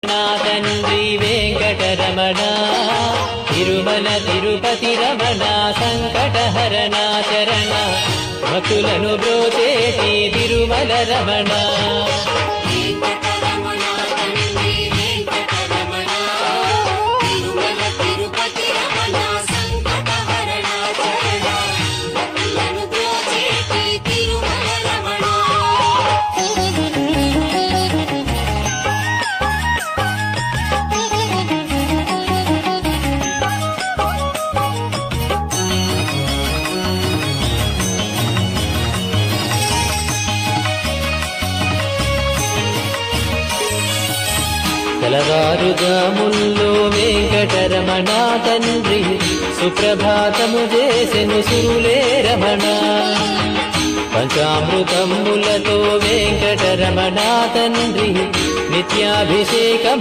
నా తండ్రి వెంకటరమణ తిరుమల తిరుపతి రమణ సంకటహరణ చరణ భక్తులను బ్రోచేటి తిరుమల రమణ తెలవారుజాముల్లో వెంకటరమణ తండ్రి సుప్రభాతము చేసెను సురులే రమణ పంచామృతములతో వెంకటరమణ తండ్రి నిత్యాభిషేకం